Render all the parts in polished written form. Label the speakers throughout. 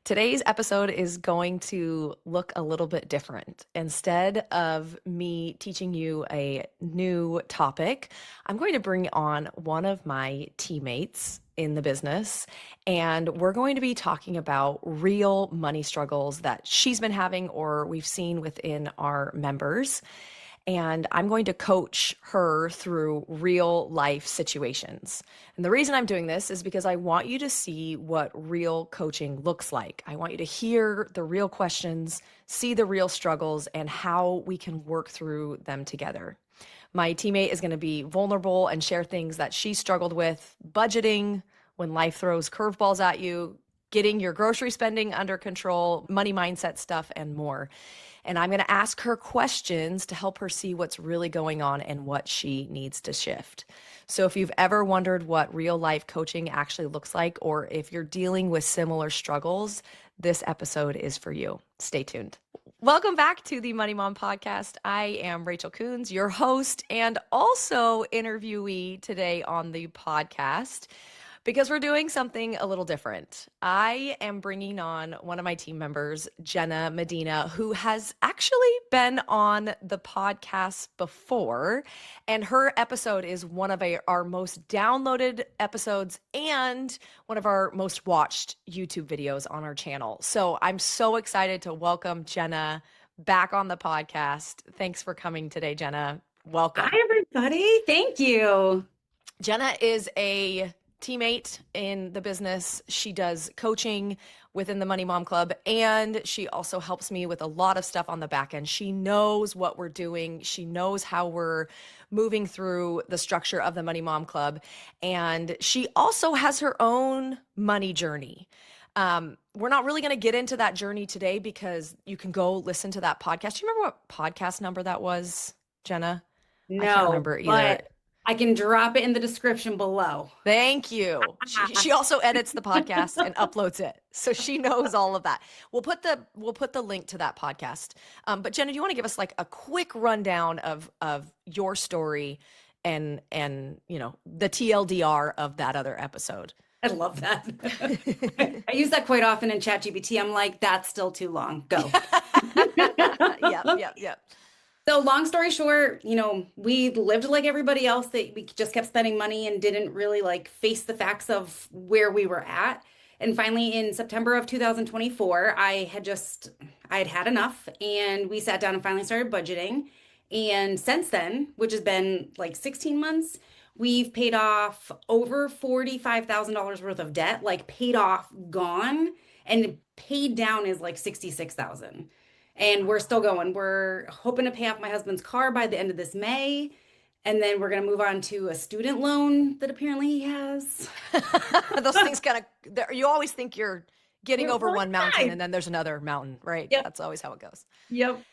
Speaker 1: Today's episode is going to look a little bit different. Instead of me teaching you a new topic, I'm going to bring on one of my teammates in the business, and we're going to be talking about real money struggles that she's been having or we've seen within our members. And I'm going to coach her through real life situations. And the reason I'm doing this is because I want you to see what real coaching looks like. I want you to hear the real questions, see the real struggles, and how we can work through them together. My teammate is going to be vulnerable and share things that she struggled with, budgeting when life throws curveballs at you, getting your grocery spending under control, money mindset stuff, and more. And I'm going to ask her questions to help her see what's really going on and what she needs to shift. So if you've ever wondered what real life coaching actually looks like, or if you're dealing with similar struggles, this episode is for you. Stay tuned. Welcome back to the Money Mom podcast. I am Rachel Coons, your host and also interviewee today on the podcast, because we're doing something a little different. I am bringing on one of my team members, Jenna Medina, who has actually been on the podcast before, and her episode is one of our most downloaded episodes and one of our most watched YouTube videos on our channel. So I'm so excited to welcome Jenna back on the podcast. Thanks for coming today, Jenna. Welcome.
Speaker 2: Hi, everybody. Thank you.
Speaker 1: Jenna is a teammate in the business. She does coaching within the Money Mom Club, and she also helps me with a lot of stuff on the back end. She knows what we're doing. She knows how we're moving through the structure of the Money Mom Club, and she also has her own money journey. We're not really going to get into that journey today because you can go listen to that podcast. Do you remember what podcast number that was, Jenna? I can't
Speaker 2: No,
Speaker 1: remember either.
Speaker 2: but I can drop it in the description below.
Speaker 1: Thank you. She also edits the podcast and uploads it, so she knows all of that. We'll put the link to that podcast. But Jenna, do you want to give us like a quick rundown of your story and the TLDR of that other episode?
Speaker 2: I love that. I use that quite often in ChatGPT. I'm like, that's still too long. Go.
Speaker 1: Yep.
Speaker 2: So long story short, we lived like everybody else. That we just kept spending money and didn't really like face the facts of where we were at. And finally, in September of 2024, I had had enough, and we sat down and finally started budgeting. And since then, which has been like 16 months, we've paid off over $45,000 worth of debt, like paid off, gone, and paid down is like 66,000. And we're still going. We're hoping to pay off my husband's car by the end of this May. And then we're going to move on to a student loan that apparently he has.
Speaker 1: Those things you always think you're getting over one mountain and then there's another mountain, right?
Speaker 2: Yep.
Speaker 1: That's always how it goes.
Speaker 2: Yep.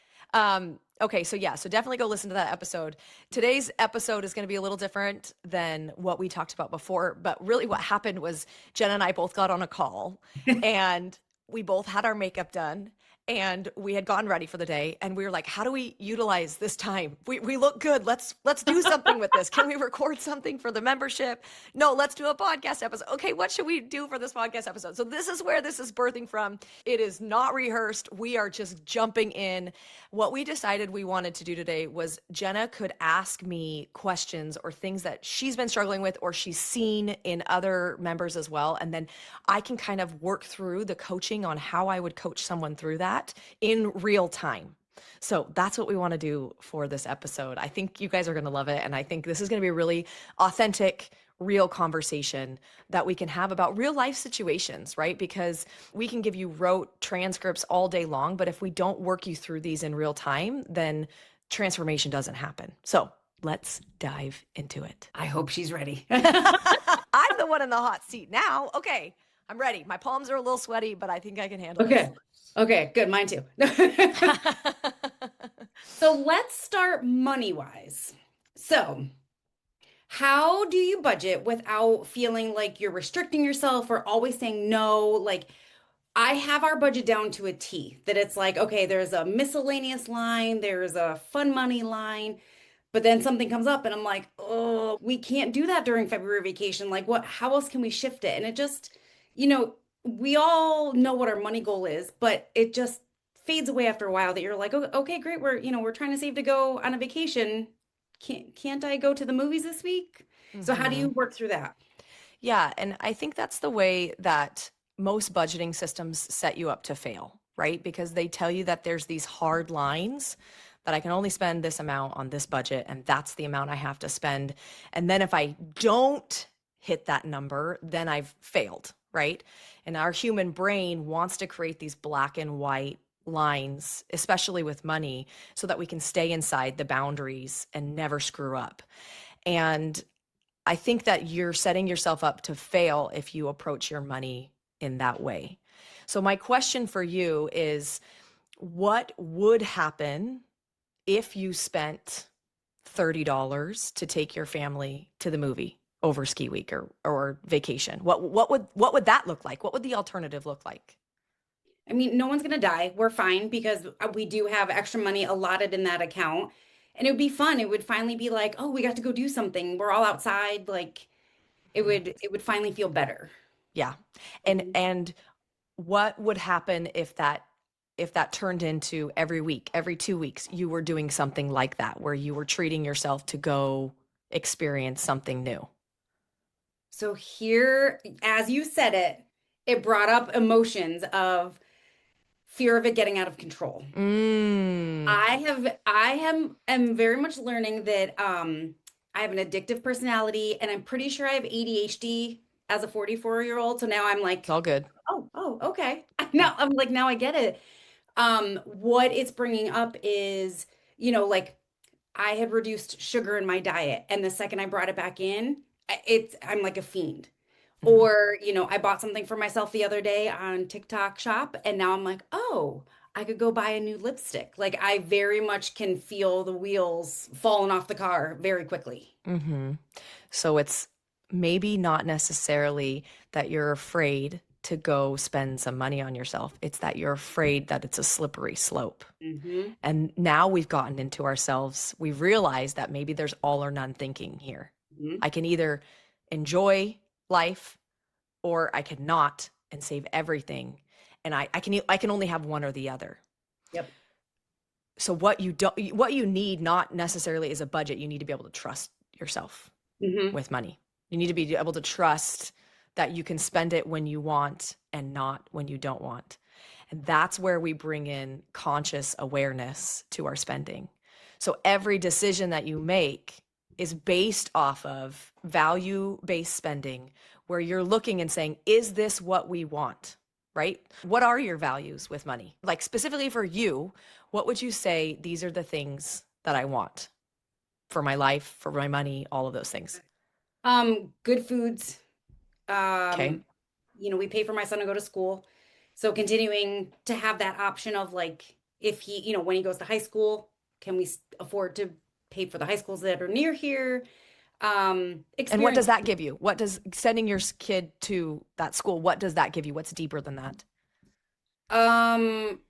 Speaker 1: Okay, so definitely go listen to that episode. Today's episode is going to be a little different than what we talked about before. But really what happened was Jenna and I both got on a call and we both had our makeup done. And we had gotten ready for the day, and we were like, how do we utilize this time? We look good. Let's do something with this. Can we record something for the membership? No, let's do a podcast episode. Okay, what should we do for this podcast episode? So this is where this is birthing from. It is not rehearsed. We are just jumping in. What we decided we wanted to do today was Jenna could ask me questions or things that she's been struggling with or she's seen in other members as well. And then I can kind of work through the coaching on how I would coach someone through that in real time. So that's what we want to do for this episode. I think you guys are going to love it. And I think this is going to be a really authentic, real conversation that we can have about real life situations, right? Because we can give you rote transcripts all day long, but if we don't work you through these in real time, then transformation doesn't happen. So let's dive into it.
Speaker 2: I hope she's ready.
Speaker 1: I'm the one in the hot seat now. Okay, I'm ready. My palms are a little sweaty, but I think I can handle this.
Speaker 2: Okay, good. Mine too. So let's start money-wise. So how do you budget without feeling like you're restricting yourself or always saying no? Like, I have our budget down to a T, that it's like, okay, there's a miscellaneous line, there's a fun money line, but then something comes up and I'm like, oh, we can't do that during February vacation. Like, how else can we shift it? And it just, we all know what our money goal is, but it just fades away after a while that you're like, "Oh, okay, great. We're trying to save to go on a vacation. Can't I go to the movies this week?" So how do
Speaker 1: Hmm.
Speaker 2: you work through that?
Speaker 1: Yeah, and I think that's the way that most budgeting systems set you up to fail, right? Because they tell you that there's these hard lines that I can only spend this amount on this budget, and that's the amount I have to spend. And then if I don't hit that number, then I've failed, right? And our human brain wants to create these black and white lines, especially with money, so that we can stay inside the boundaries and never screw up. And I think that you're setting yourself up to fail if you approach your money in that way. So, my question for you is, what would happen if you spent $30 to take your family to the movie over ski week or vacation? What would that look like? What would the alternative look like?
Speaker 2: I mean, no one's gonna die. We're fine because we do have extra money allotted in that account. And it would be fun. It would finally be like, oh, we got to go do something. We're all outside. Like it would finally feel better.
Speaker 1: Yeah. And
Speaker 2: Mhm.
Speaker 1: and what would happen if that turned into every week, every 2 weeks, you were doing something like that, where you were treating yourself to go experience something new?
Speaker 2: So here, as you said it, it brought up emotions of fear of it getting out of control.
Speaker 1: Mm.
Speaker 2: I am very much learning that I have an addictive personality and I'm pretty sure I have ADHD as a 44-year-old. So now I'm
Speaker 1: It's
Speaker 2: like,
Speaker 1: all good.
Speaker 2: oh, okay.
Speaker 1: Yeah.
Speaker 2: Now I'm like, now I get it. What it's bringing up is, like I had reduced sugar in my diet, and the second I brought it back in, I'm like a fiend.
Speaker 1: Mhm.
Speaker 2: Or, I bought something for myself the other day on TikTok shop, and now I'm like, oh, I could go buy a new lipstick. Like I very much can feel the wheels falling off the car very quickly.
Speaker 1: Mhm. So it's maybe not necessarily that you're afraid to go spend some money on yourself. It's that you're afraid that it's a slippery slope.
Speaker 2: Hmm.
Speaker 1: And now we've gotten into ourselves. We've realized that maybe there's all or none thinking here.
Speaker 2: Hmm.
Speaker 1: I can either enjoy life or I can not and save everything. And I can only have one or the other.
Speaker 2: Yep.
Speaker 1: So what you need not necessarily is a budget. You need to be able to trust yourself
Speaker 2: Hmm.
Speaker 1: with money. You need to be able to trust that you can spend it when you want and not when you don't want. And that's where we bring in conscious awareness to our spending. So every decision that you make is based off of value based spending, where you're looking and saying, is this what we want? Right? What are your values with money? Like specifically for you, what would you say these are the things that I want for my life, for my money, all of those things?
Speaker 2: Good foods.
Speaker 1: Okay.
Speaker 2: Um, we pay for my son to go to school. So continuing to have that option of like, if he, when he goes to high school, can we afford to pay for the high schools that are near here?
Speaker 1: And what
Speaker 2: Experience.
Speaker 1: does that give you? What does sending your kid to that school, what does that give you? What's deeper than that?
Speaker 2: Um,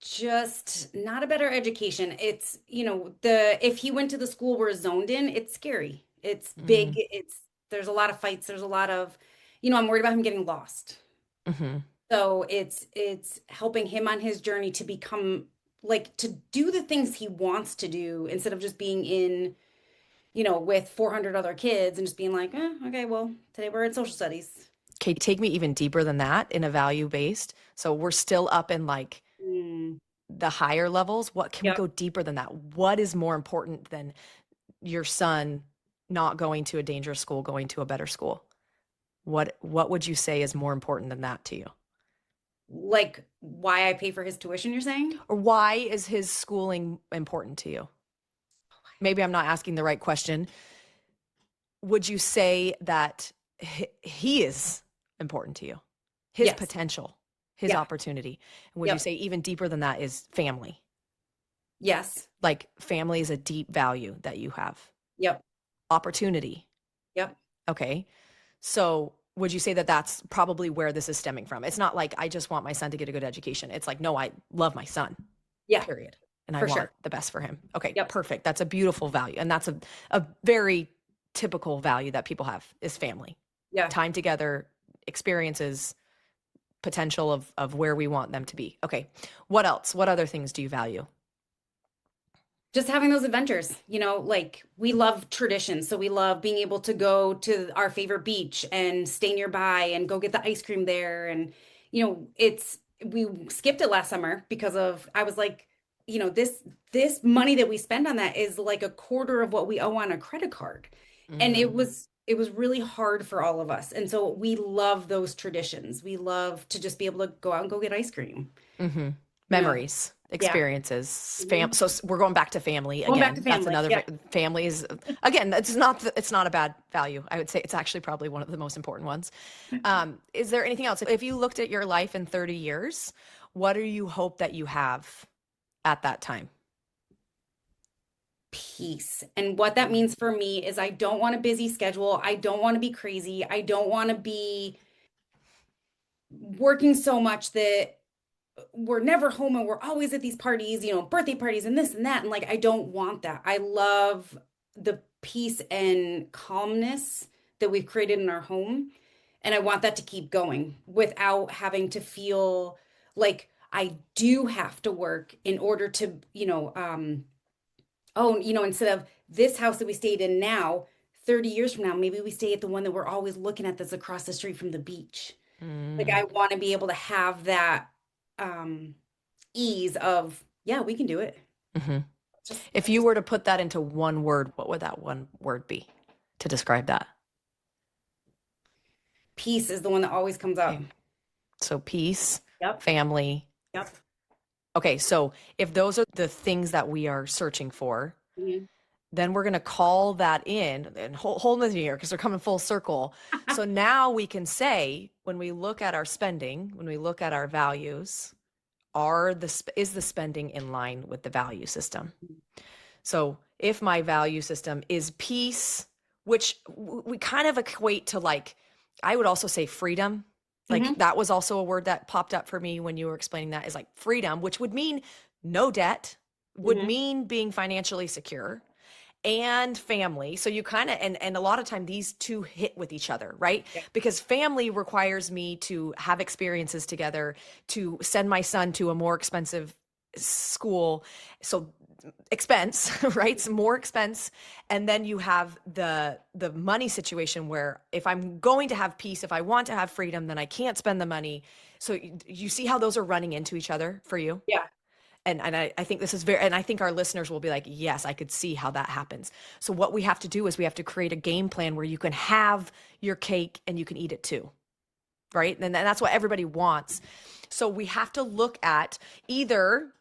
Speaker 2: just not a better education. It's, if he went to the school we're zoned in, it's scary. It's big.
Speaker 1: Mm,
Speaker 2: There's a lot of fights. There's a lot of, I'm worried about him getting lost.
Speaker 1: hmm.
Speaker 2: So it's helping him on his journey to become like to do the things he wants to do instead of just being in, with 400 other kids and just being like, okay, well, today we're in social studies.
Speaker 1: Okay, take me even deeper than that in a value based. So we're still up in like
Speaker 2: Mm,
Speaker 1: the higher levels. What can we
Speaker 2: yep.
Speaker 1: go deeper than that? What is more important than your son not going to a dangerous school, going to a better school? What would you say is more important than that to you?
Speaker 2: Like why I pay for his tuition, you're saying?
Speaker 1: Or why is his schooling important to you? Maybe I'm not asking the right question. Would you say that he is important to you? His
Speaker 2: Yes.
Speaker 1: potential, his
Speaker 2: Yeah.
Speaker 1: opportunity. And would you
Speaker 2: Yep.
Speaker 1: say even deeper than that is family?
Speaker 2: Yes.
Speaker 1: Like family is a deep value that you have.
Speaker 2: Yep.
Speaker 1: Opportunity.
Speaker 2: Yep.
Speaker 1: Okay. So would you say that that's probably where this is stemming from? It's not like I just want my son to get a good education. It's like, no, I love my son,
Speaker 2: Yeah,
Speaker 1: period. And I
Speaker 2: for
Speaker 1: want
Speaker 2: sure.
Speaker 1: the best for him. Okay,
Speaker 2: Yep.
Speaker 1: perfect. That's a beautiful value. And that's a very typical value that people have is family.
Speaker 2: Yeah.
Speaker 1: Time together, experiences, potential of where we want them to be. Okay. What else? What other things do you value?
Speaker 2: Just having those adventures, like we love traditions. So we love being able to go to our favorite beach and stay nearby and go get the ice cream there. And, we skipped it last summer because I was like, this money that we spend on that is like a quarter of what we owe on a credit card. And
Speaker 1: Mm,
Speaker 2: it was really hard for all of us. And so we love those traditions. We love to just be able to go out and go get ice cream.
Speaker 1: mm-hmm.
Speaker 2: You know,
Speaker 1: Memories,
Speaker 2: yeah.
Speaker 1: experiences,
Speaker 2: Mhm.
Speaker 1: so we're going back to family
Speaker 2: Going back to
Speaker 1: again. That's
Speaker 2: family.
Speaker 1: another
Speaker 2: Yeah.
Speaker 1: family is again. It's not a bad value. I would say it's actually probably one of the most important ones. Is there anything else? If you looked at your life in 30 years, what do you hope that you have at that time?
Speaker 2: Peace. And what that means for me is I don't want a busy schedule. I don't want to be crazy. I don't want to be working so much that we're never home and we're always at these parties, birthday parties and this and that. And like, I don't want that. I love the peace and calmness that we've created in our home. And I want that to keep going without having to feel like I do have to work in order to, oh, instead of this house that we stayed in now, 30 years from now, maybe we stay at the one that we're always looking at that's across the street from the beach. Like
Speaker 1: Mm,
Speaker 2: I want to be able to have that um ease of, yeah, we can do it.
Speaker 1: hmm
Speaker 2: Just
Speaker 1: If you were to put that into one word, what would that one word be to describe that?
Speaker 2: peace is the one that always comes up.
Speaker 1: Okay. So peace,
Speaker 2: Yep.
Speaker 1: family.
Speaker 2: Yep.
Speaker 1: Okay. So if those are the things that we are searching for,
Speaker 2: Mhm.
Speaker 1: then we're going to call that in and hold with me here because we're coming full circle. So now we can say, when we look at our spending, when we look at our values, is the spending in line with the value system? So if my value system is peace, which we kind of equate to, like, I would also say freedom. Like
Speaker 2: Mhm.
Speaker 1: that was also a word that popped up for me when you were explaining that, is like freedom, which would mean no debt, would
Speaker 2: Mhm.
Speaker 1: mean being financially secure, and family. So you kind of, and a lot of time these two hit with each other, right?
Speaker 2: Yeah.
Speaker 1: Because family requires me to have experiences together, to send my son to a more expensive school. So expense, right? Some more expense. And then you have the money situation where if I'm going to have peace, if I want to have freedom, then I can't spend the money. So you see how those are running into each other for you?
Speaker 2: Yeah.
Speaker 1: And I think this is very, and I think our listeners will be like, yes, I could see how that happens. So what we have to do is we have to create a game plan where you can have your cake and you can eat it too, right? And that's what everybody wants. So we have to look at, either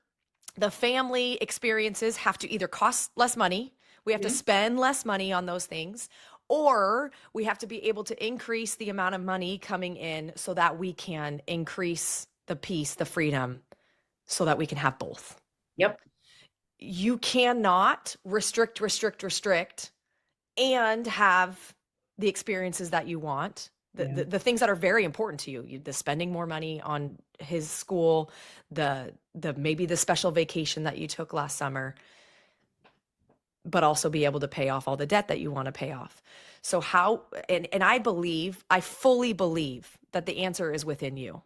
Speaker 1: the family experiences have to either cost less money, we have to
Speaker 2: Mhm.
Speaker 1: spend less money on those things, or we have to be able to increase the amount of money coming in so that we can increase the peace, the freedom, so that we can have both.
Speaker 2: Yep.
Speaker 1: You cannot restrict and have the experiences that you want,
Speaker 2: Yeah.
Speaker 1: the things that are very important to you, the spending more money on his school, the maybe the special vacation that you took last summer, but also be able to pay off all the debt that you want to pay off. So how, and I fully believe that the answer is within you.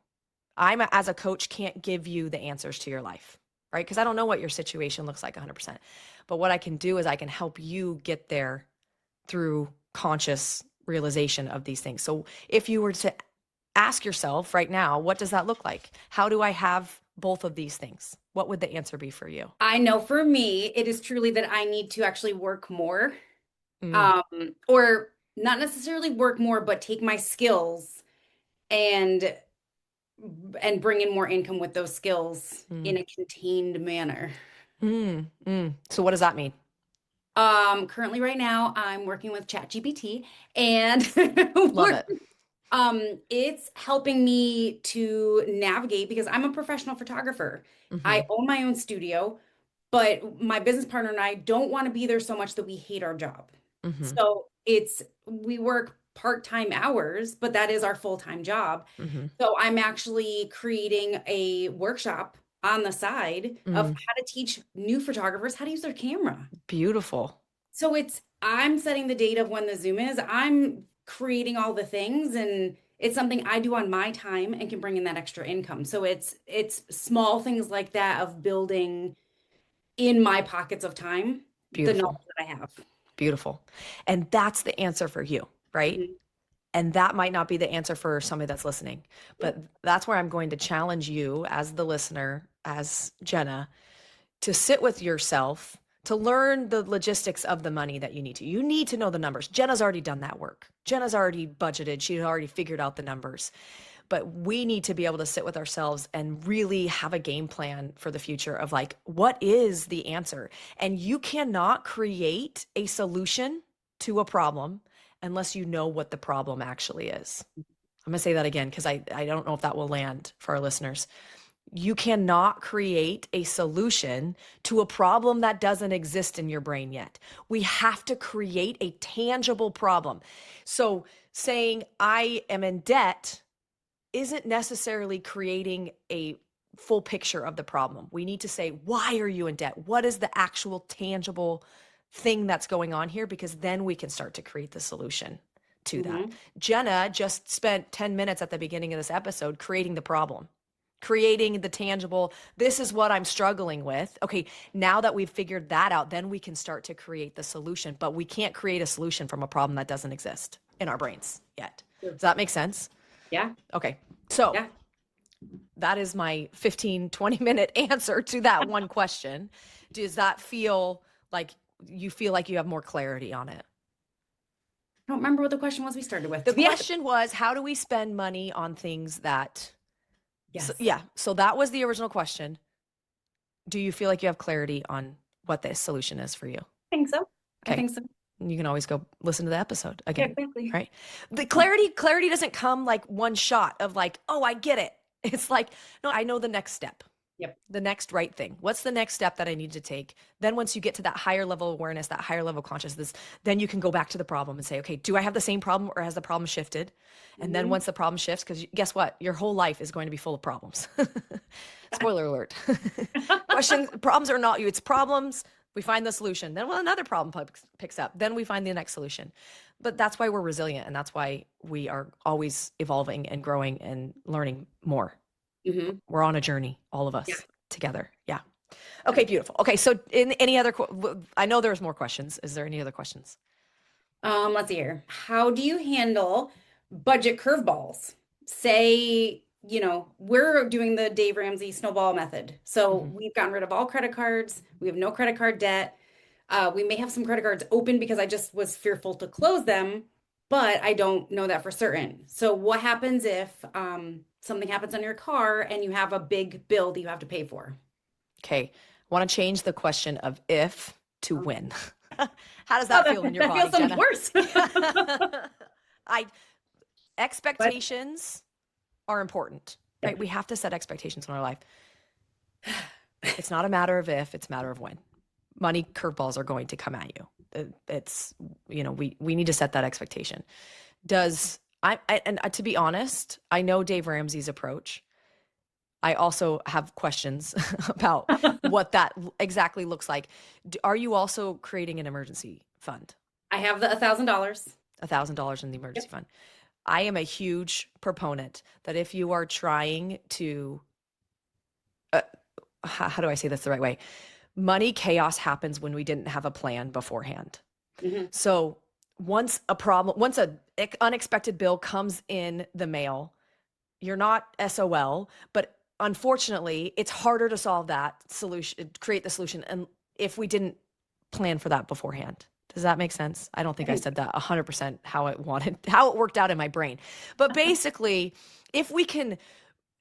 Speaker 1: As a coach, can't give you the answers to your life, right? Because I don't know what your situation looks like 100%. But what I can do is I can help you get there through conscious realization of these things. So if you were to ask yourself right now, what does that look like? How do I have both of these things? What would the answer be for you?
Speaker 2: I know for me, it is truly that I need to actually work more.
Speaker 1: Mm,
Speaker 2: Um, or not necessarily work more, but take my skills and bring in more income with those skills
Speaker 1: mm,
Speaker 2: in a contained manner.
Speaker 1: So what does that mean?
Speaker 2: Currently right now I'm working with ChatGPT and
Speaker 1: Love
Speaker 2: we're
Speaker 1: it.
Speaker 2: it's helping me to navigate because I'm a professional photographer. I
Speaker 1: Hmm.
Speaker 2: own my own studio, but my business partner and I don't want to be there so much that we hate our job.
Speaker 1: Hmm.
Speaker 2: So we work part-time hours, but that is our full-time job.
Speaker 1: Hmm.
Speaker 2: So I'm actually creating a workshop on the side of
Speaker 1: Mm,
Speaker 2: how to teach new photographers how to use their camera.
Speaker 1: beautiful.
Speaker 2: So I'm setting the date of when the Zoom is. I'm creating all the things, and It's something I do on my time and can bring in that extra income. So it's small things like that of building in my pockets of time the
Speaker 1: Beautiful.
Speaker 2: knowledge that I have.
Speaker 1: Beautiful. And that's the answer for you, right?
Speaker 2: Mhm.
Speaker 1: And that might not be the answer for somebody that's listening, but
Speaker 2: Yep.
Speaker 1: that's where I'm going to challenge you as the listener, as Jenna, to sit with yourself, to learn the logistics of the money that you need to. You need to know the numbers. Jenna's already done that work. Jenna's already budgeted. She's already figured out the numbers. But we need to be able to sit with ourselves and really have a game plan for the future of like, what is the answer? And you cannot create a solution to a problem unless you know what the problem actually is. I'm going to say that again because I don't know if that will land for our listeners. You cannot create a solution to a problem that doesn't exist in your brain yet. We have to create a tangible problem. So saying I am in debt isn't necessarily creating a full picture of the problem. We need to say, why are you in debt? What is the actual tangible thing that's going on here? Because then we can start to create the solution to that.
Speaker 2: Mhm.
Speaker 1: Jenna just spent 10 minutes at the beginning of this episode creating the problem, creating the tangible. This is what I'm struggling with. Okay, now that we've figured that out, then we can start to create the solution. But we can't create a solution from a problem that doesn't exist in our brains yet.
Speaker 2: Sure.
Speaker 1: Does that make sense?
Speaker 2: Yeah.
Speaker 1: Okay. So
Speaker 2: Yeah.
Speaker 1: that is my 15, 20-minute answer to that one question. Does that feel like you feel like you have more clarity on it?
Speaker 2: I don't remember what the question was we started with,
Speaker 1: The
Speaker 2: to be honest.
Speaker 1: question was, how do we spend money on things that, so,
Speaker 2: Yes.
Speaker 1: yeah. So that was the original question. Do you feel like you have clarity on what the solution is for you?
Speaker 2: I think so. I
Speaker 1: Okay.
Speaker 2: think so.
Speaker 1: You can always go listen to the episode
Speaker 2: Yeah,
Speaker 1: again,
Speaker 2: exactly.
Speaker 1: right? The clarity doesn't come like one shot of like, oh, I get it. It's like, no, I know the next step.
Speaker 2: Yep.
Speaker 1: The next right thing. What's the next step that I need to take? Then once you get to that higher level awareness, that higher level consciousness, then you can go back to the problem and say, okay, do I have the same problem or has the problem shifted? And then
Speaker 2: Mhm.
Speaker 1: once the problem shifts, because guess what? Your whole life is going to be full of problems. Spoiler alert. Problems are not you, it's problems. We find the solution. Then well, another problem picks up. Then we find the next solution. But that's why we're resilient. And that's why we are always evolving and growing and learning more.
Speaker 2: Mhm.
Speaker 1: We're on a journey, all of
Speaker 2: Yeah.
Speaker 1: us together. Yeah.
Speaker 2: Yeah.
Speaker 1: Okay, beautiful. Okay, so in any other, I know there's more questions. Is there any other questions?
Speaker 2: Let's see here. How do you handle budget curveballs? Say, we're doing the Dave Ramsey snowball method. So
Speaker 1: Hmm.
Speaker 2: we've gotten rid of all credit cards. We have no credit card debt. We may have some credit cards open because I just was fearful to close them, but I don't know that for certain. So what happens if something happens on your car and you have a big bill that you have to pay for?
Speaker 1: Okay, I want to change the question of if to
Speaker 2: Um,
Speaker 1: when. How does
Speaker 2: Oh,
Speaker 1: that feel in your
Speaker 2: that
Speaker 1: body,
Speaker 2: feels so much
Speaker 1: Jenna?
Speaker 2: worse.
Speaker 1: I
Speaker 2: But
Speaker 1: expectations are important, right?
Speaker 2: yep.
Speaker 1: We have to set expectations in our life. It's not a matter of if, it's a matter of when. Money curveballs are going to come at you. It's, we need to set that expectation. And to be honest, I know Dave Ramsey's approach. I also have questions about what that exactly looks like. Are you also creating an emergency fund?
Speaker 2: I have the $1,000.
Speaker 1: $1,000 in the emergency fund. I am a huge proponent that if you are trying to, how do I say this the right way? Money chaos happens when we didn't have a plan beforehand.
Speaker 2: Mhm.
Speaker 1: So once a unexpected bill comes in the mail, you're not SOL, but unfortunately, it's harder to solve that solution, create the solution, and if we didn't plan for that beforehand. Does that make sense? I don't
Speaker 2: I
Speaker 1: think I
Speaker 2: think
Speaker 1: said that 100% how it worked out in my brain. But basically, if we can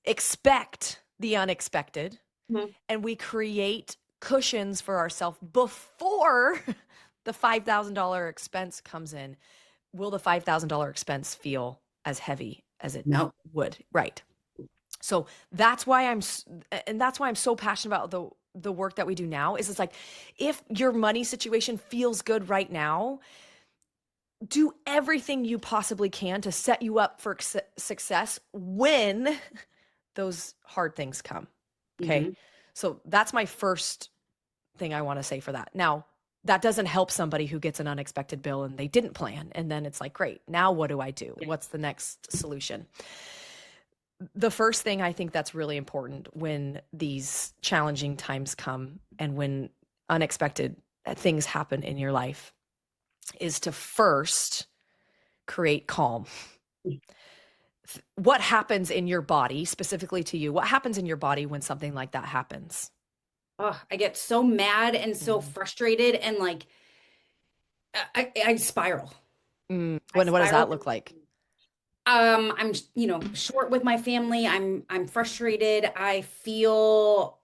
Speaker 1: expect the unexpected
Speaker 2: Mhm.
Speaker 1: and we create cushions for ourselves before the $5,000 expense comes in, will the $5,000 expense feel as heavy as it
Speaker 2: No.
Speaker 1: would? Right. So that's why I'm so passionate about the work that we do now is it's like, if your money situation feels good right now, do everything you possibly can to set you up for success when those hard things come. Okay.
Speaker 2: Mhm.
Speaker 1: So that's my first thing I want to say for that. Now, that doesn't help somebody who gets an unexpected bill and they didn't plan. And then it's like, great, now what do I do?
Speaker 2: Yeah.
Speaker 1: What's the next solution? The first thing I think that's really important when these challenging times come and when unexpected things happen in your life is to first create calm. What happens in your body, specifically to you? What happens in your body when something like that happens?
Speaker 2: Oh, I get so mad and so
Speaker 1: Mm.
Speaker 2: frustrated and like I spiral. I
Speaker 1: What does
Speaker 2: spiral.
Speaker 1: that look like?
Speaker 2: I'm, short with my family. I'm frustrated. I feel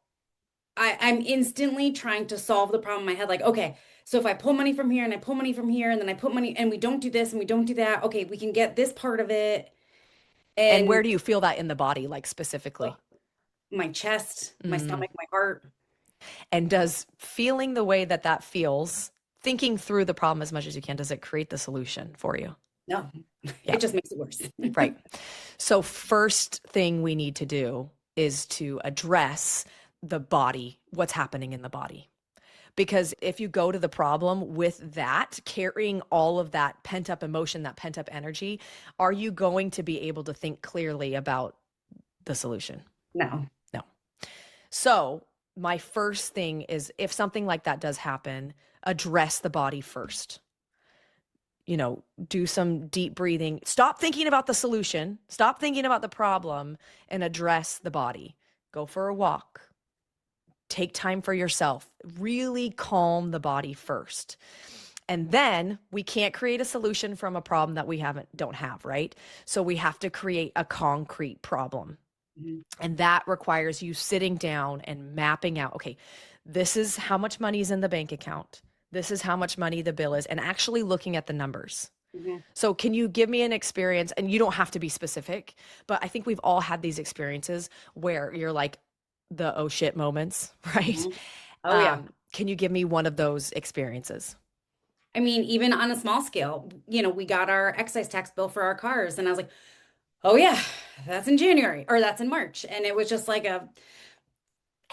Speaker 2: I'm instantly trying to solve the problem in my head. Like, okay, so if I pull money from here and I pull money from here and then I put money and we don't do this and we don't do that, okay, we can get this part of it.
Speaker 1: And where
Speaker 2: And
Speaker 1: do you feel that in the body, like specifically?
Speaker 2: my chest, my
Speaker 1: Mm.
Speaker 2: stomach, my heart.
Speaker 1: And does feeling the way that that feels, thinking through the problem as much as you can, does it create the solution for you?
Speaker 2: No,
Speaker 1: Yeah,
Speaker 2: it just makes it worse.
Speaker 1: right. So, first thing we need to do is to address the body, what's happening in the body. Because if you go to the problem with that, carrying all of that pent up emotion, that pent up energy, are you going to be able to think clearly about the solution?
Speaker 2: No.
Speaker 1: No. So, my first thing is if something like that does happen, address the body first. Do some deep breathing. Stop thinking about the solution, stop thinking about the problem, and address the body. Go for a walk. Take time for yourself. Really calm the body first. And then we can't create a solution from a problem that we don't have, right? So we have to create a concrete problem.
Speaker 2: Mhm.
Speaker 1: And that requires you sitting down and mapping out, okay, this is how much money is in the bank account. This is how much money the bill is, and actually looking at the numbers.
Speaker 2: Mhm.
Speaker 1: So, can you give me an experience? And you don't have to be specific, but I think we've all had these experiences where you're like the oh shit moments, right?
Speaker 2: Mhm. Oh yeah.
Speaker 1: Can you give me one of those experiences?
Speaker 2: I mean, even on a small scale, we got our excise tax bill for our cars, and I was like, oh yeah, that's in January or that's in March. And it was just like a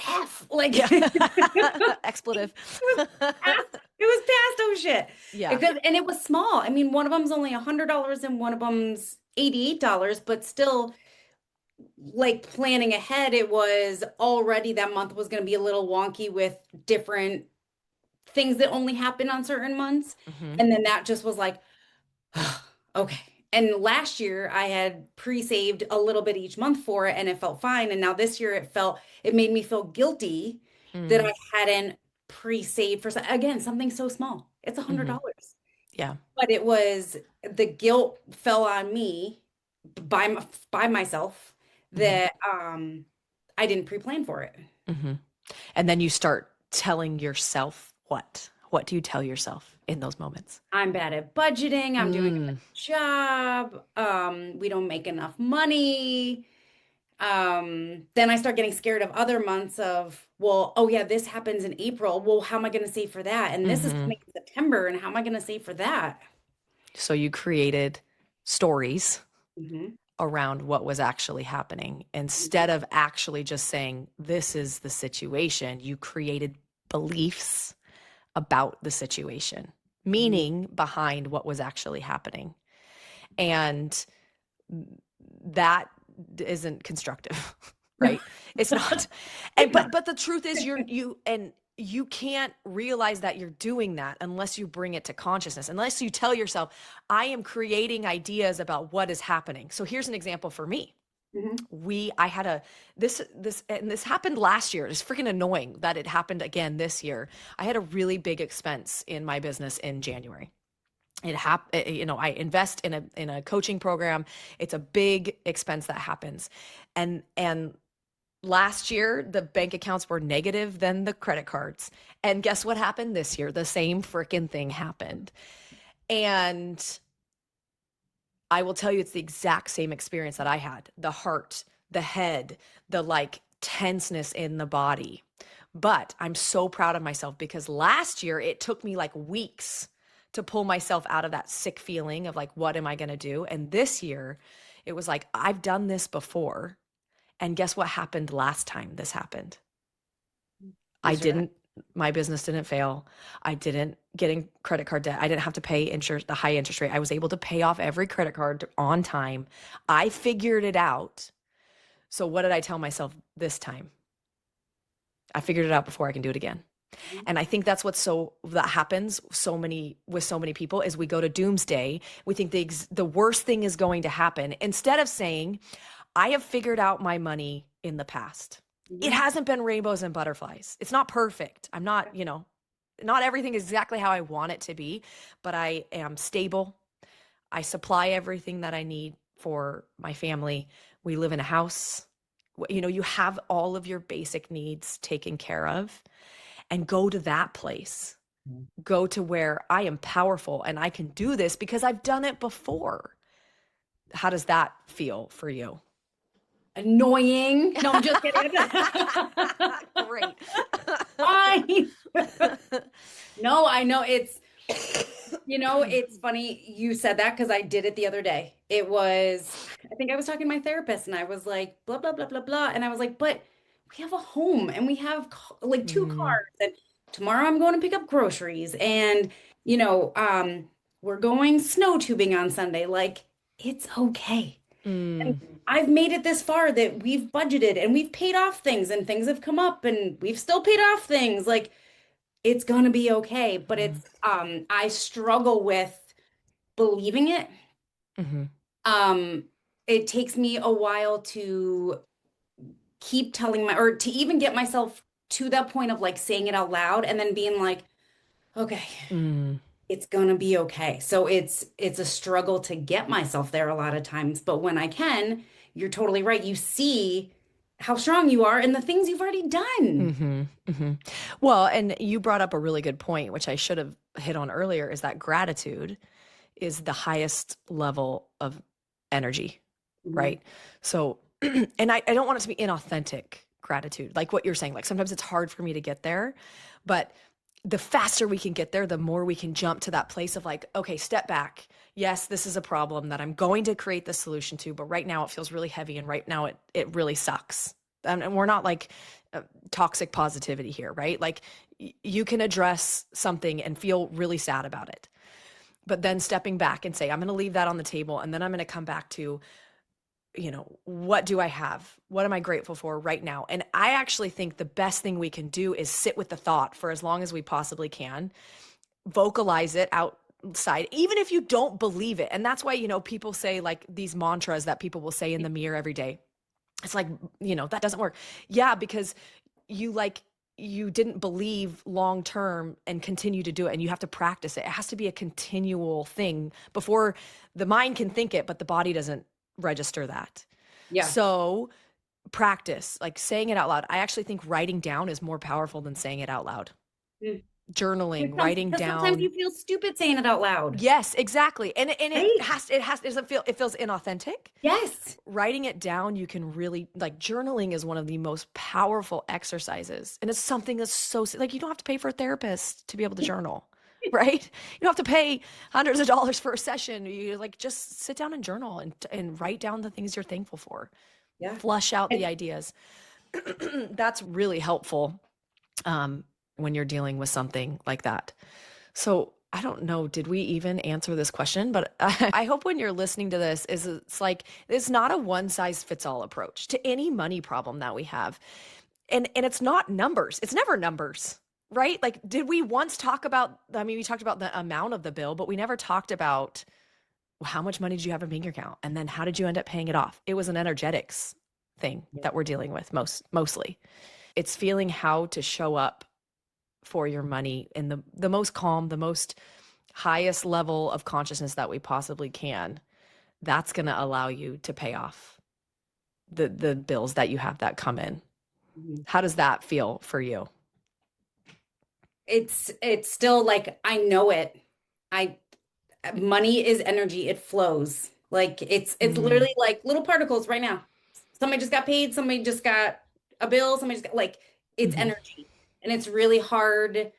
Speaker 2: F, like
Speaker 1: Yeah.
Speaker 2: it
Speaker 1: Expletive.
Speaker 2: was it was past oh shit.
Speaker 1: Yeah.
Speaker 2: And it was small. I mean, one of them's only $100 and one of them's $88, but still like planning ahead, it was already that month was going to be a little wonky with different things that only happen on certain months.
Speaker 1: Hmm.
Speaker 2: And then that just was like, okay. And last year I had pre-saved a little bit each month for it and it felt fine. And now this year it made me feel guilty that
Speaker 1: Mm.
Speaker 2: I hadn't pre-saved for, again, something so small. It's
Speaker 1: Hmm.
Speaker 2: $100.
Speaker 1: Yeah.
Speaker 2: But it was the guilt fell on me by myself
Speaker 1: Hmm.
Speaker 2: that I didn't pre-plan for it.
Speaker 1: Hmm. And then you start telling yourself what? What do you tell yourself in those moments?
Speaker 2: I'm bad at budgeting. I'm doing a
Speaker 1: Mm.
Speaker 2: bad job. We don't make enough money. Then I start getting scared of other months of, well, oh yeah, this happens in April. Well, how am I going to save for that? And this is
Speaker 1: Hmm.
Speaker 2: coming in September, and how am I going to save for that?
Speaker 1: So you created stories
Speaker 2: Hmm.
Speaker 1: around what was actually happening. Instead of actually just saying, this is the situation, you created beliefs about the situation,
Speaker 2: Hmm.
Speaker 1: meaning behind what was actually happening. And that isn't constructive, right? It's not. And
Speaker 2: It's not.
Speaker 1: but the truth is you can't realize that you're doing that unless you bring it to consciousness, unless you tell yourself, I am creating ideas about what is happening. So here's an example for me.
Speaker 2: Hmm.
Speaker 1: I had a this happened last year. It's freaking annoying that it happened again this year. I had a really big expense in my business in January. I invest in a coaching program. It's a big expense that happens. And last year the bank accounts were negative than the credit cards. And guess what happened this year? The same freaking thing happened. And I will tell you, it's the exact same experience that I had. The heart, the head, the like tenseness in the body. But I'm so proud of myself because last year it took me like weeks to pull myself out of that sick feeling of like, what am I going to do? And this year it was like, I've done this before. And guess what happened last time this happened? I
Speaker 2: You sure that?
Speaker 1: didn't My business didn't fail. I didn't get in credit card debt. I didn't have to pay interest, the high interest rate. I was able to pay off every credit card on time. I figured it out. So what did I tell myself this time? I figured it out before I can do it again.
Speaker 2: Mhm.
Speaker 1: And I think that's what's so that happens so many with so many people is we go to doomsday. We think the worst thing is going to happen instead of saying, I have figured out my money in the past. It
Speaker 2: Mhm.
Speaker 1: hasn't been rainbows and butterflies. It's not perfect. I'm not, not everything is exactly how I want it to be, but I am stable. I supply everything that I need for my family. We live in a house. You have all of your basic needs taken care of and go to that place. Go to where I am powerful and I can do this because I've done it before. How does that feel for you?
Speaker 2: Annoying. No, I'm just kidding.
Speaker 1: Great.
Speaker 2: Fine. No, I know it's funny you said that because I did it the other day. I think I was talking to my therapist and I was like, blah, blah, blah, blah, blah. And I was like, but we have a home and we have like two
Speaker 1: Mhm.
Speaker 2: cars. And tomorrow I'm going to pick up groceries. And, you know, um, we're going snow tubing on Sunday. Like, it's okay. And
Speaker 1: Mm.
Speaker 2: I've made it this far that we've budgeted and we've paid off things and things have come up and we've still paid off things. Like, it's gonna be okay. But
Speaker 1: Mhm.
Speaker 2: I struggle with believing it.
Speaker 1: Mhm.
Speaker 2: Um, it takes me a while to keep telling or to even get myself to that point of like saying it out loud and then being like, okay,
Speaker 1: Mm.
Speaker 2: it's gonna be okay. So it's a struggle to get myself there a lot of times. But when I can, you're totally right. You see how strong you are and the things you've already done.
Speaker 1: Mhm. Mhm. Well, and you brought up a really good point, which I should have hit on earlier, is that gratitude is the highest level of energy,
Speaker 2: Mhm.
Speaker 1: right? So, and I don't want it to be inauthentic gratitude, like what you're saying. Like sometimes it's hard for me to get there, but the faster we can get there, the more we can jump to that place of like, okay, step back. Yes, this is a problem that I'm going to create the solution to, but right now it feels really heavy and right now it really sucks. And we're not like toxic positivity here, right? Like you can address something and feel really sad about it. But then stepping back and say, I'm going to leave that on the table and then I'm going to come back to, what do I have? What am I grateful for right now? And I actually think the best thing we can do is sit with the thought for as long as we possibly can, vocalize it outside, even if you don't believe it. And that's why, people say like these mantras that people will say in the mirror every day. It's like, that doesn't work. Yeah, because you like, you didn't believe long term and continue to do it and you have to practice it. It has to be a continual thing before the mind can think it, but the body doesn't register that.
Speaker 2: Yeah.
Speaker 1: So practice, like saying it out loud. I actually think writing down is more powerful than saying it out loud.
Speaker 2: Mm.
Speaker 1: Journaling, writing
Speaker 2: Because sometimes
Speaker 1: down.
Speaker 2: you feel stupid saying it out loud.
Speaker 1: Yes, exactly. And
Speaker 2: Right?
Speaker 1: it doesn't feel, it feels inauthentic.
Speaker 2: Yes.
Speaker 1: Writing it down, you can really like journaling is one of the most powerful exercises. And it's something that's so like you don't have to pay for a therapist to be able to journal, right? You don't have to pay hundreds of dollars for a session. You like just sit down and journal and write down the things you're thankful for.
Speaker 2: Yeah.
Speaker 1: Flush out the
Speaker 2: And
Speaker 1: ideas. That's really helpful um, when you're dealing with something like that. So I don't know, did we even answer this question? But I hope when you're listening to this is it's like it's not a one size fits all approach to any money problem that we have. And it's not numbers. It's never numbers, right? Like did we once talk about we talked about the amount of the bill, but we never talked about well, how much money did you have in bank account? And then how did you end up paying it off? It was an energetics thing
Speaker 2: yeah.
Speaker 1: that we're dealing with mostly. It's feeling how to show up for your money in the most calm, the most highest level of consciousness that we possibly can. That's going to allow you to pay off the bills that you have that come in.
Speaker 2: Mhm.
Speaker 1: How does that feel for you?
Speaker 2: It's still like I know it. I Money is energy. It flows. Like it's
Speaker 1: Mm,
Speaker 2: literally like little particles right now. Somebody just got paid, somebody just got a bill, somebody just got like it's
Speaker 1: hmm
Speaker 2: energy. And it's really hard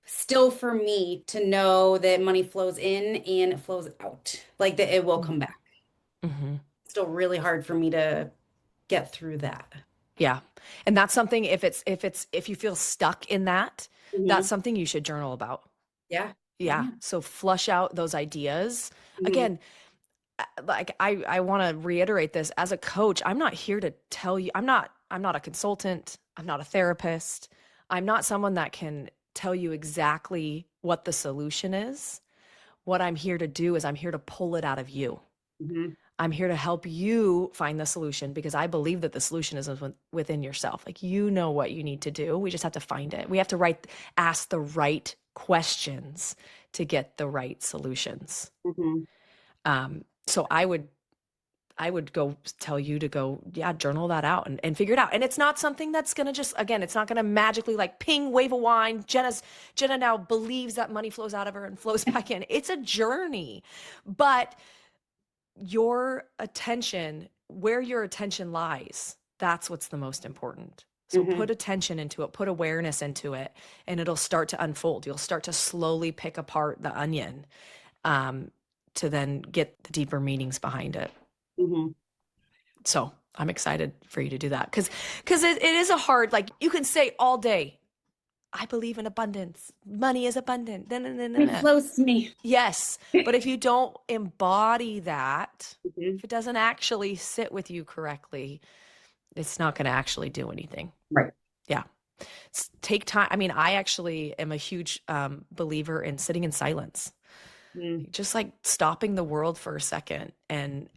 Speaker 2: still for me to know that money flows in and it flows out. Like that it will come back.
Speaker 1: hmm
Speaker 2: Still really hard for me to get through that.
Speaker 1: Yeah. And that's something, if you feel stuck in that, that's
Speaker 2: Hmm.
Speaker 1: something you should journal about.
Speaker 2: Yeah. Oh
Speaker 1: Yeah.
Speaker 2: yeah.
Speaker 1: So flush out those ideas.
Speaker 2: Hmm.
Speaker 1: Again, like I want to reiterate this as a coach, I'm not here to tell you, I'm not a consultant, I'm not a therapist. I'm not someone that can tell you exactly what the solution is. What I'm here to do is I'm here to pull it out of you.
Speaker 2: Hmm.
Speaker 1: I'm here to help you find the solution because I believe that the solution is within yourself. Like you know what you need to do. We just have to find it. We have to ask the right questions to get the right solutions.
Speaker 2: Hmm.
Speaker 1: So I would go tell you to go, yeah, journal that out and figure it out. And it's not something that's gonna just, again, it's not gonna magically like ping, wave a wine. Jenna now believes that money flows out of her and flows back in. It's a journey, but your attention, where your attention lies, that's what's the most important. So put
Speaker 2: Hmm.
Speaker 1: attention into it, put awareness into it, and it'll start to unfold. You'll start to slowly pick apart the onion, um, to then get the deeper meanings behind it.
Speaker 2: Hmm.
Speaker 1: So I'm excited for you to do that because it is a hard, like you can say all day, I believe in abundance. Money is abundant. No, no, no, no,
Speaker 2: It
Speaker 1: no.
Speaker 2: flows to me.
Speaker 1: Yes, but if you don't embody that,
Speaker 2: Hmm.
Speaker 1: if it doesn't actually sit with you correctly, it's not going to actually do anything.
Speaker 2: Right.
Speaker 1: Yeah. Take time. I mean, I actually am a huge believer in sitting in silence,
Speaker 2: Mm.
Speaker 1: just like stopping the world for a second and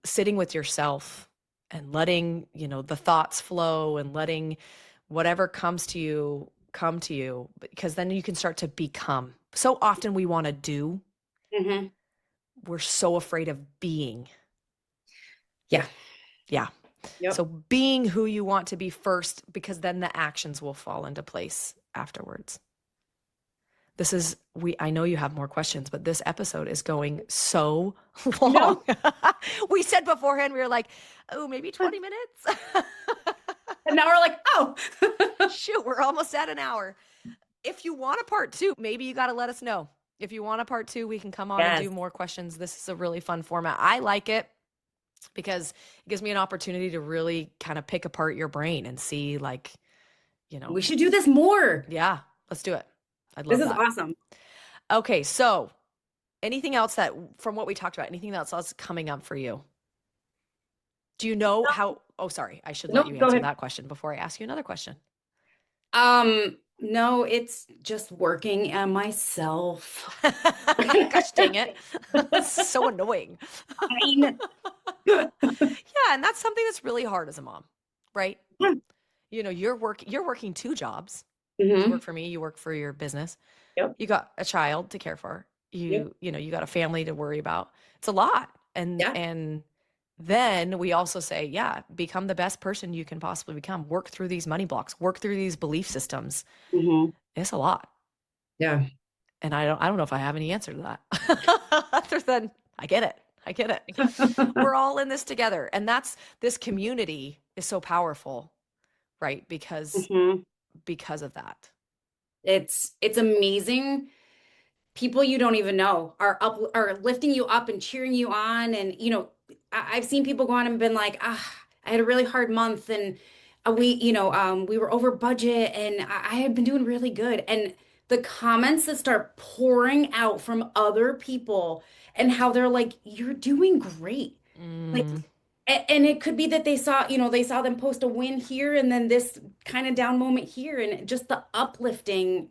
Speaker 1: sitting with yourself and letting, the thoughts flow and letting whatever comes to you come to you, because then you can start to become. So often we want to do,
Speaker 2: Hmm.
Speaker 1: we're so afraid of being.
Speaker 2: Yeah.
Speaker 1: Yeah. So
Speaker 2: Yep.
Speaker 1: being who you want to be first, because then the actions will fall into place afterwards. I know you have more questions, but this episode is going so
Speaker 2: I
Speaker 1: long.
Speaker 2: know.
Speaker 1: We said beforehand, we were like, oh, maybe 20 minutes.
Speaker 2: And now we're like, oh.
Speaker 1: Shoot, we're almost at an hour. If you want a part two, maybe you got to let us know. If you want a part two, we can come on and
Speaker 2: Yes.
Speaker 1: do more questions. This is a really fun format. I like it because it gives me an opportunity to really kind of pick apart your brain and see, like, you know,
Speaker 2: We should do this more.
Speaker 1: yeah, let's do it. I'd
Speaker 2: This
Speaker 1: love
Speaker 2: is
Speaker 1: that.
Speaker 2: awesome.
Speaker 1: Okay, so anything else that from what we talked about, anything else that's coming up for you? Do you know how? Oh, sorry, I should let you
Speaker 2: Nope, go
Speaker 1: answer
Speaker 2: ahead.
Speaker 1: that question before I ask you another question.
Speaker 2: No, it's just working on myself.
Speaker 1: Gosh dang it. That's so annoying.
Speaker 2: Fine.
Speaker 1: Yeah, and that's something that's really hard as a mom, right? You're working two jobs. You work
Speaker 2: Hmm.
Speaker 1: for me, you work for your business.
Speaker 2: Yep.
Speaker 1: You got a child to care for.
Speaker 2: Yep.
Speaker 1: You got a family to worry about. It's a lot. And
Speaker 2: Yeah.
Speaker 1: and then we also say, yeah, become the best person you can possibly become. Work through these money blocks, work through these belief systems.
Speaker 2: Hmm.
Speaker 1: It's a lot.
Speaker 2: Yeah.
Speaker 1: And I don't know if I have any answer to that. Other than I get it. I get it. We're all in this together. And this community is so powerful, right?
Speaker 2: Hmm.
Speaker 1: Because of that.
Speaker 2: It's amazing. People you don't even know are lifting you up and cheering you on. And I've seen people go on and been like, I had a really hard month, and we were over budget, and I had been doing really good. And the comments that start pouring out from other people and how they're like, you're doing great. Like,
Speaker 1: Mm,
Speaker 2: and it could be that they saw them post a win here and then this kind of down moment here, and just the uplifting.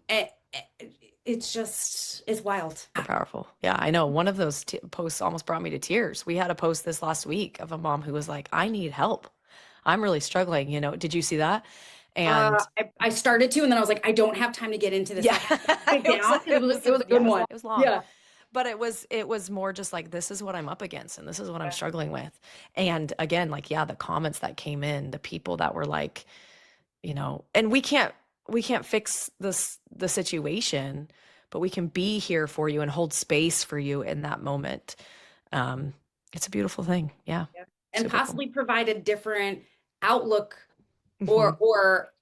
Speaker 2: It's wild.
Speaker 1: so powerful. Yeah, I know. One of those posts almost brought me to tears. We had a post this last week of a mom who was like, I need help. I'm really struggling. Did you see that? And
Speaker 2: I started to, and then I was like, I don't have time to get into this. I
Speaker 1: yeah,
Speaker 2: have to put it
Speaker 1: it was
Speaker 2: down. It
Speaker 1: it
Speaker 2: was
Speaker 1: was
Speaker 2: it was a
Speaker 1: yeah,
Speaker 2: good one.
Speaker 1: it was long.
Speaker 2: Yeah.
Speaker 1: But it was more just like, this is what I'm up against and this is what I'm struggling with. And again, like, yeah, the comments that came in, the people that were like, and we can't fix the situation, but we can be here for you and hold space for you in that moment. Um, it's a beautiful thing. Yeah.
Speaker 2: Yeah. And
Speaker 1: Super cool.
Speaker 2: possibly provide a different outlook
Speaker 1: Hmm.
Speaker 2: or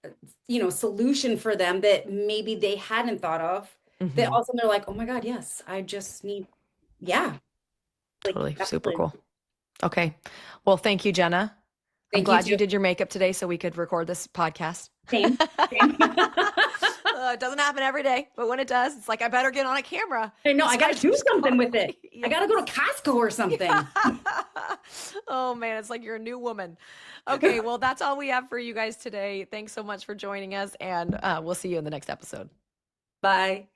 Speaker 2: solution for them that maybe they hadn't thought of. That
Speaker 1: Hmm.
Speaker 2: also they're like, oh my God, yes, I just need, yeah, like
Speaker 1: Totally. Super
Speaker 2: absolutely.
Speaker 1: cool. Okay. Well, thank you, Jenna. I'm
Speaker 2: Thank you
Speaker 1: glad you
Speaker 2: too.
Speaker 1: did your makeup today so we could record this podcast.
Speaker 2: Same, same.
Speaker 1: It doesn't happen every day, but when it does, it's like I better get on a camera
Speaker 2: I know, I got
Speaker 1: inside
Speaker 2: to
Speaker 1: your
Speaker 2: do something with it.
Speaker 1: story.
Speaker 2: I got to go to Costco or something.
Speaker 1: Oh man, it's like you're a new woman. Okay, well, that's all we have for you guys today. Thanks so much for joining us, and we'll see you in the next episode.
Speaker 2: Bye.